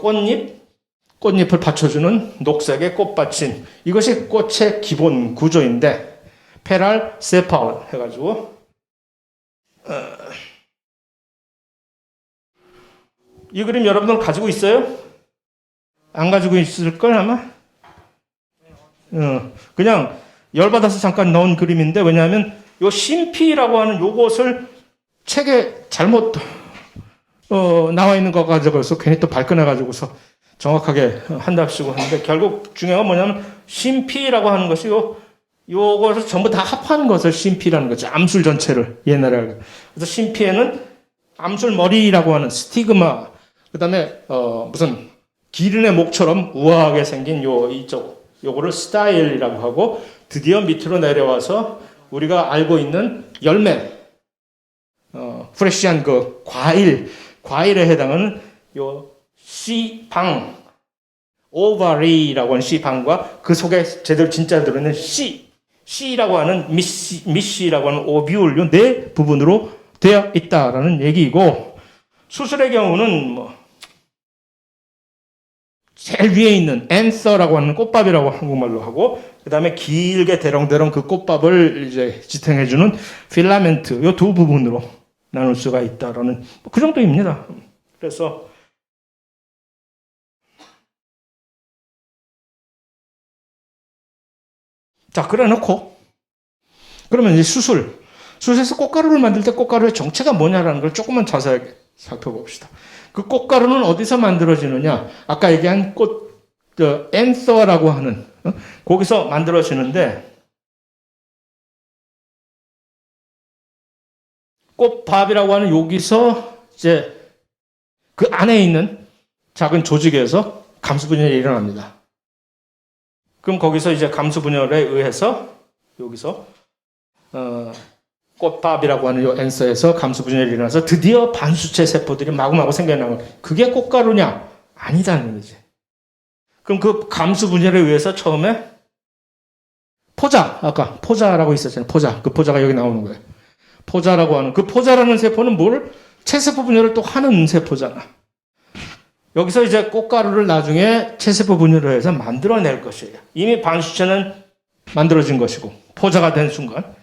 꽃잎을 받쳐주는 녹색의 꽃받침, 이것이 꽃의 기본 구조인데, 페랄, 세팔 해가지고 이 그림 여러분들 가지고 있어요? 안 가지고 있을걸 아마? 그냥 열받아서 잠깐 넣은 그림인데, 왜냐하면 요 심피라고 하는 요것을 책에 잘못 나와 있는 거 가지고서 괜히 또 발끈해가지고서 정확하게 한답시고 하는데, 결국 중요한 건 뭐냐면 심피라고 하는 것이 요것을 전부 다 합한 것을 심피라는 거죠. 암술 전체를 옛날에. 그래서 심피에는 암술머리라고 하는 스티그마, 그 다음에 무슨 기린의 목처럼 우아하게 생긴 요거를 스타일이라고 하고, 드디어 밑으로 내려와서 우리가 알고 있는 열매, 프레시한 그 과일에 해당하는 요 씨방, 오바리라고 하는 씨방과 그 속에 제대로 진짜 들어있는 씨라고 하는 미씨라고 하는 오뷸올, 요 네 부분으로 되어 있다라는 얘기이고, 수술의 경우는 뭐 제일 위에 있는 앤서라고 하는 꽃밥이라고 한국말로 하고, 그 다음에 길게 대롱대롱 그 꽃밥을 이제 지탱해주는 필라멘트, 이 두 부분으로 나눌 수가 있다라는 그 정도입니다. 그래서 자, 그래 놓고 그러면 이제 수술에서 꽃가루를 만들 때 꽃가루의 정체가 뭐냐라는 걸 조금만 자세하게 살펴봅시다. 그 꽃가루는 어디서 만들어지느냐? 아까 얘기한 앤서라고 하는 거기서 만들어지는데, 꽃밥이라고 하는 여기서 이제 그 안에 있는 작은 조직에서 감수분열이 일어납니다. 그럼 거기서 이제 감수분열에 의해서 여기서 꽃밥이라고 하는 요 앤서에서 감수분열이 일어나서 드디어 반수체 세포들이 마구마구 생겨나는 거예요. 그게 꽃가루냐? 아니다는 거지. 그럼 그 감수분열에 의해서 처음에 아까 포자라고 있었잖아요. 그 포자가 여기 나오는 거예요. 포자라고 하는, 그 포자라는 세포는 체세포 분열을 또 하는 세포잖아. 여기서 이제 꽃가루를 나중에 체세포 분열을 해서 만들어낼 것이에요. 이미 반수체는 만들어진 것이고, 포자가 된 순간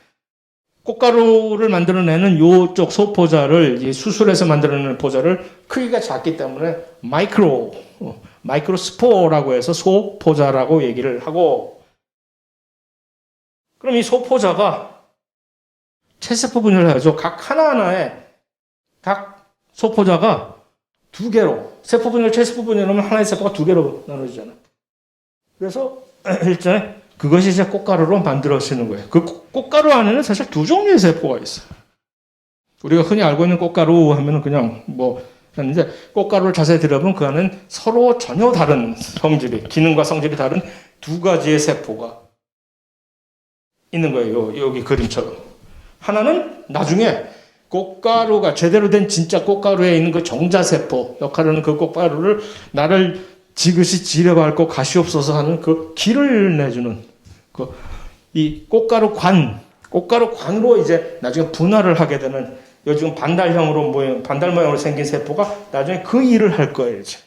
꽃가루를 만들어내는 요쪽 소포자를, 수술해서 만들어내는 포자를 크기가 작기 때문에 마이크로스포라고 해서 소포자라고 얘기를 하고, 그럼 이 소포자가 체세포 분열을 해야죠. 각 하나하나에 각 소포자가 두 개로, 세포 분열, 체세포 분열하면 하나의 세포가 두 개로 나눠지잖아. 그래서 일전에 그것이 이제 꽃가루로 만들어지는 거예요. 그 꽃가루 안에는 사실 두 종류의 세포가 있어요. 우리가 흔히 알고 있는 꽃가루 하면은 그냥 했는데, 꽃가루를 자세히 들여보면 그 안에는 서로 전혀 다른 기능과 성질이 다른 두 가지의 세포가 있는 거예요. 여기 그림처럼. 하나는 나중에 꽃가루가 제대로 된 진짜 꽃가루에 있는 그 정자세포 역할을 하는 그 꽃가루를 나를 지그시 지려밟고 가시옵소서 하는 그 기를 내주는 이 꽃가루관으로 이제 나중에 분할을 하게 되는, 요즘 반달 모양으로 생긴 세포가 나중에 그 일을 할 거예요, 이제.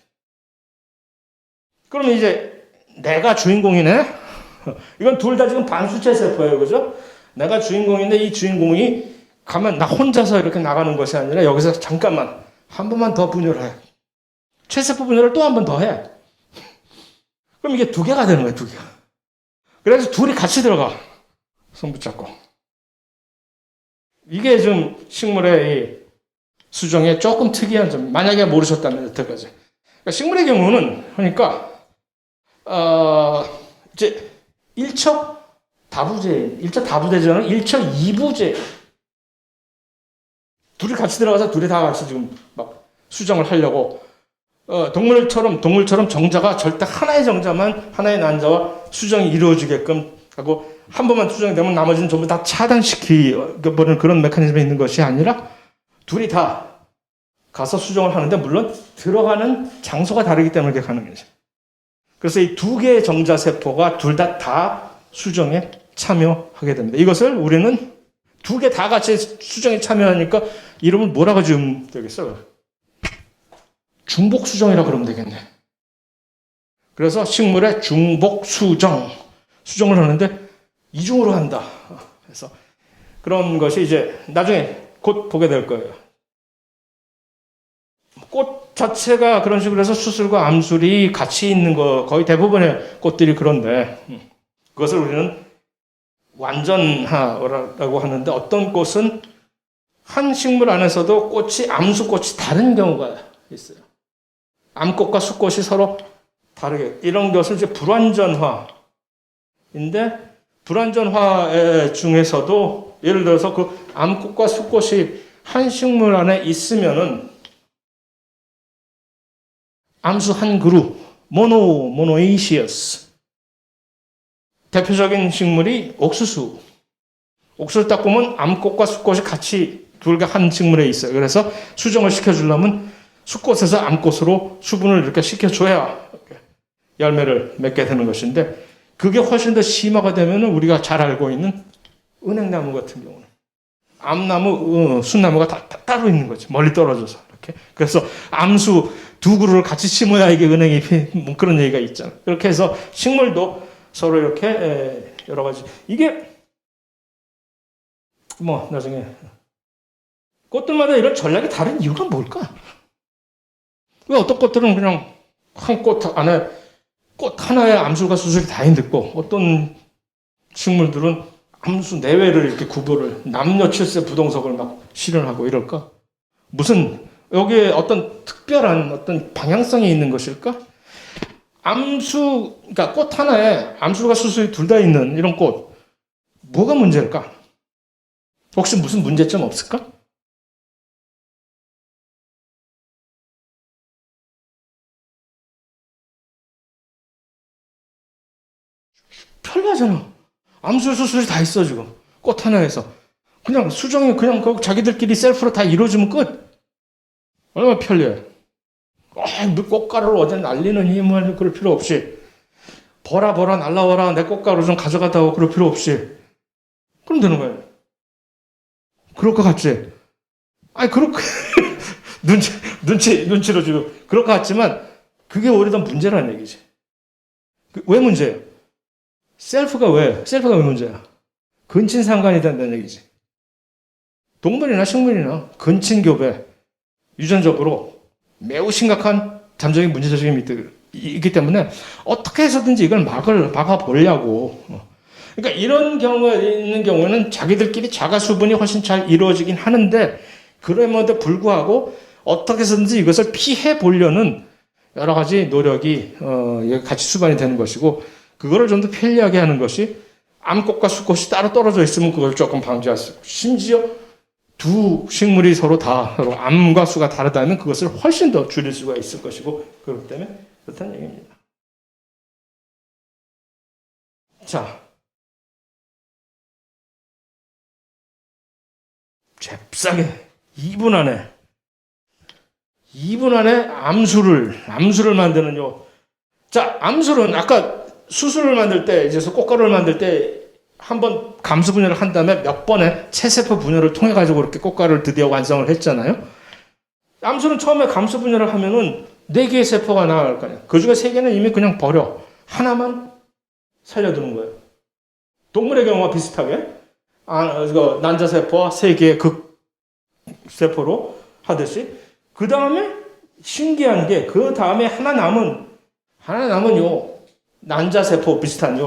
그러면 이제 내가 주인공이네? 이건 둘 다 지금 반수체 세포예요. 그죠? 내가 주인공인데 이 주인공이 가만 나 혼자서 이렇게 나가는 것이 아니라 여기서 잠깐만 한 번만 더 분열해. 최세포 분열을 또 한 번 더 해. 그럼 이게 두 개가 되는 거예요. 두 개가. 그래서 둘이 같이 들어가. 손 붙잡고. 이게 좀 식물의 이 수정의 조금 특이한 점. 만약에 모르셨다면 여태까지. 그러니까 식물의 경우는 그러니까 이제 일척 다부제잖아요. 일척 이부제. 둘이 같이 들어가서 둘이 다 같이 지금 막 수정을 하려고 동물처럼 정자가 절대 하나의 정자만 하나의 난자와 수정이 이루어지게끔 하고 한 번만 수정이 되면 나머지는 전부 다 차단시키버리는 그런 메커니즘이 있는 것이 아니라 둘이 다 가서 수정을 하는데 물론 들어가는 장소가 다르기 때문에 그렇게 가는 거죠. 그래서 이 두 개의 정자 세포가 둘 다 수정에 참여하게 됩니다. 이것을 우리는 두 개 다 같이 수정에 참여하니까 이름을 뭐라고 지으면 되겠어요? 중복수정이라고 그러면 되겠네. 그래서 식물의 중복수정을 하는데 이중으로 한다. 그래서 그런 것이 이제 나중에 곧 보게 될 거예요. 꽃 자체가 그런 식으로 해서 수술과 암술이 같이 있는 거 거의 대부분의 꽃들이 그런데 그것을 우리는 완전하라고 하는데 어떤 꽃은 한 식물 안에서도 꽃이 암수꽃이 다른 경우가 있어요. 암꽃과 수꽃이 서로 다르게 이런 것을 이제 불완전화인데 불완전화 중에서도 예를 들어서 그 암꽃과 수꽃이 한 식물 안에 있으면은 암수 한 그룹 모노이시어스 대표적인 식물이 옥수수. 옥수수 딱 보면 암꽃과 수꽃이 같이 둘 다 한 식물에 있어요. 그래서 수정을 시켜주려면 수꽃에서 암꽃으로 수분을 이렇게 시켜줘야 열매를 맺게 되는 것인데 그게 훨씬 더 심화가 되면 우리가 잘 알고 있는 은행나무 같은 경우는 암나무, 순나무가 다 따로 있는 거죠. 멀리 떨어져서 이렇게. 그래서 암수 두 그루를 같이 심어야 이게 은행이 뭐 그런 얘기가 있잖아요. 그렇게 해서 식물도 서로 이렇게 여러 가지 이게 뭐 나중에 꽃들마다 이런 전략이 다른 이유가 뭘까? 왜 어떤 꽃들은 그냥 한 꽃 안에 꽃 하나에 암술과 수술이 다 있고 어떤 식물들은 암수 내외를 이렇게 구별을 남녀 칠세 부동석을 막 실현하고 이럴까? 무슨 여기에 어떤 특별한 어떤 방향성이 있는 것일까? 그러니까 꽃 하나에 암술과 수술이 둘 다 있는 이런 꽃 뭐가 문제일까? 혹시 무슨 문제점 없을까? 편리하잖아. 암술 수술이 다 있어 지금 꽃 하나에서 그냥 수정이 그냥 자기들끼리 셀프로 다 이루어지면 끝. 얼마나 편리해. 꽃가루를 어디 날리는 힘을 그럴 필요 없이 버라 날라와라 내 꽃가루 좀 가져가다 오고 그럴 필요 없이 그럼 되는 거예요. 그럴 것 같지? 아니 그렇게 눈치로 지금 그럴 것 같지만 그게 오히려 더 문제라는 얘기지. 왜 문제예요? 셀프가 왜 문제야? 근친상간이 된다는 얘기지. 동물이나 식물이나 근친교배 유전적으로 매우 심각한 잠재적인 문제적인 있기 때문에 어떻게 해서든지 이걸 막아보려고. 그러니까 이런 경우에 있는 경우는 자기들끼리 자가 수분이 훨씬 잘 이루어지긴 하는데 그럼에도 불구하고 어떻게 해서든지 이것을 피해 보려는 여러 가지 노력이 같이 수반이 되는 것이고 그거를 좀 더 편리하게 하는 것이 암꽃과 수꽃이 따로 떨어져 있으면 그걸 조금 방지할 수 있고 심지어 두 식물이 서로 암과 수가 다르다면 그것을 훨씬 더 줄일 수가 있을 것이고 그렇기 때문에 그렇다는 얘기입니다. 자, 잽싸게 2분 안에 암수를 만드는 자, 암술은 아까 수술을 만들 때, 이제 꽃가루를 만들 때 한번 감수 분열을 한 다음에 몇 번의 체세포 분열을 통해 가지고 이렇게 꽃가루를 드디어 완성을 했잖아요. 암술은 처음에 감수 분열을 하면은 4개의 세포가 나갈 거 아니에요. 그 중에 3개는 이미 그냥 버려. 하나만 살려두는 거예요. 동물의 경우와 비슷하게 난자세포와 세 개의 극세포로 하듯이 그 다음에 신기한 게 그 다음에 하나 남은 요 난자세포 비슷한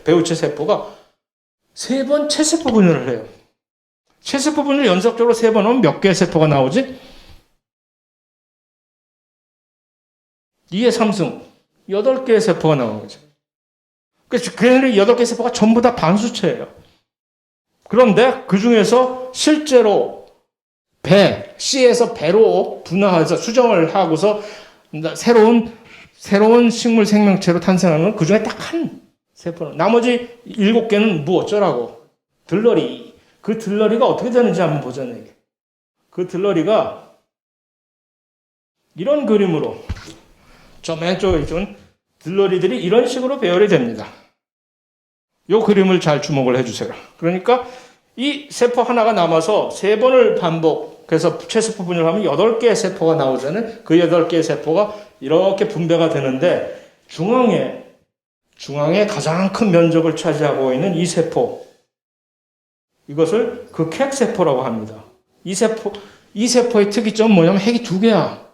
배우체 세포가 세 번 체세포 분열을 해요. 체세포 분열 연속적으로 세 번 하면 몇 개의 세포가 나오지? 2의 3승 8개의 세포가 나오는 거죠. 그래서 걔네들 8개의 세포가 전부 다 반수체예요. 그런데 그 중에서 실제로 C에서 배로 분화해서 수정을 하고서 새로운 식물 생명체로 탄생하는 그 중에 딱 한 세포는 나머지 7개는 뭐 어쩌라고 들러리. 그 들러리가 어떻게 되는지 한번 보자는 얘기. 그 들러리가 이런 그림으로 저 맨 쪽에 있던 들러리들이 이런 식으로 배열이 됩니다. 이 그림을 잘 주목을 해주세요. 그러니까 이 세포 하나가 남아서 3번을 반복해서 체세포 분열하면 8개의 세포가 나오잖아요. 그 8개의 세포가 이렇게 분배가 되는데 중앙에 가장 큰 면적을 차지하고 있는 이 세포, 이것을 극핵세포라고 합니다. 이 세포의 특이점은 뭐냐면 핵이 2개야.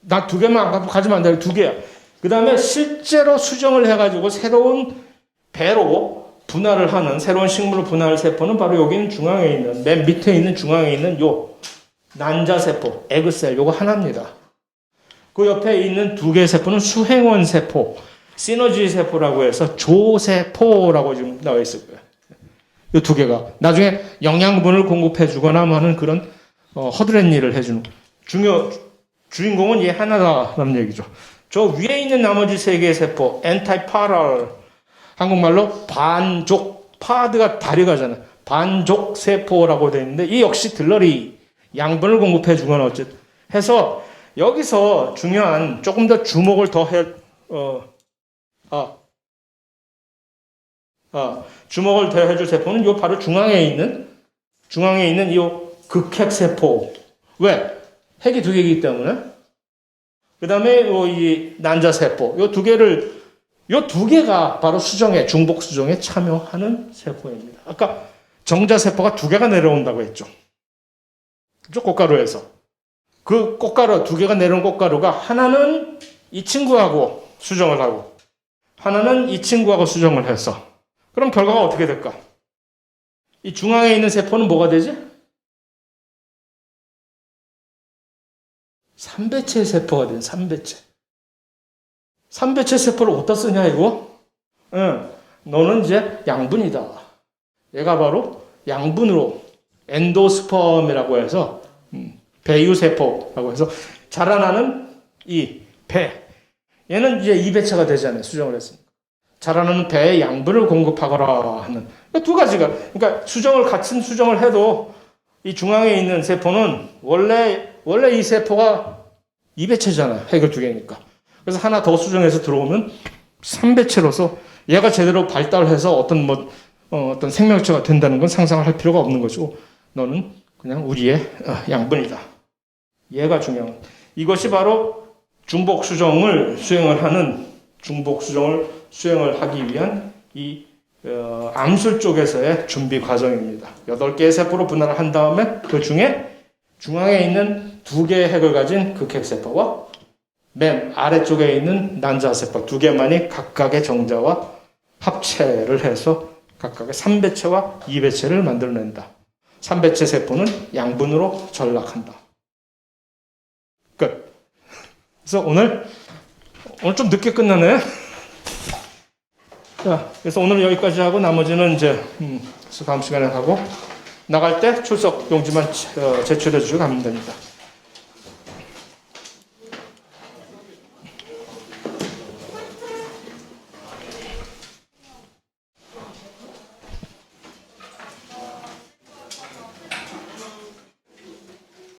나 2개만 가지면 안 돼. 2개야. 그 다음에 실제로 수정을 해가지고 새로운 배로 분할을 하는, 새로운 식물로 분할할 세포는 바로 여기는 중앙에 있는, 맨 밑에 있는 중앙에 있는 요 난자세포, 에그셀, 요거 하나입니다. 그 옆에 있는 2개의 세포는 수행원 세포, 시너지 세포라고 해서 조세포라고 지금 나와 있을 거예요. 이 2개가 나중에 영양분을 공급해 주거나 하는 그런 허드렛 일을 해주는 주인공은 얘 하나다라는 얘기죠. 저 위에 있는 나머지 3개의 세포, 엔타이파랄, 한국말로 반족, 파드가 다리가잖아요. 반족 세포라고 되어 있는데 이 역시 들러리 양분을 공급해 주거나 어쨌든 해서 여기서 중요한 조금 더 주목을 더 주목을 더 해줄 세포는 요 바로 중앙에 있는 이 극핵 세포. 왜? 핵이 2개이기 때문에. 그 다음에 이 난자세포. 요 2개가 바로 중복 수정에 참여하는 세포입니다. 아까 정자세포가 2개가 내려온다고 했죠. 그죠? 꽃가루에서. 그 꽃가루, 2개가 내려온 꽃가루가 하나는 이 친구하고 수정을 하고, 하나는 이 친구하고 수정을 해서. 그럼 결과가 어떻게 될까? 이 중앙에 있는 세포는 뭐가 되지? 3배체 세포가 된 3배체. 3배체 세포를 어디다 쓰냐, 이거? 너는 이제 양분이다. 얘가 바로 양분으로 엔도스펌이라고 해서 배유세포라고 해서 자라나는 이 배. 얘는 이제 2배체가 되잖아요. 수정을 했으니까. 자라나는 배에 양분을 공급하거라 하는. 두 가지가. 그러니까 같은 수정을 해도 이 중앙에 있는 세포는 원래 이 세포가 2배체잖아요. 핵을 2개니까. 그래서 하나 더 수정해서 들어오면 3배체로서 얘가 제대로 발달해서 어떤 생명체가 된다는 건 상상을 할 필요가 없는 것이고, 너는 그냥 우리의 양분이다. 얘가 중요한. 이것이 바로 중복 수정을 수행을 하기 위한 이 암술 쪽에서의 준비 과정입니다. 8개의 세포로 분할을 한 다음에 그 중에 중앙에 있는 2개의 핵을 가진 극핵세포와 맨 아래쪽에 있는 난자세포 2개만이 각각의 정자와 합체를 해서 각각의 3배체와 2배체를 만들어낸다. 3배체 세포는 양분으로 전락한다. 끝. 그래서 오늘 좀 늦게 끝나네. 자, 그래서 오늘 여기까지 하고 나머지는 이제 다음 시간에 하고, 나갈 때 출석 용지만 제출해 주시고 가면 됩니다.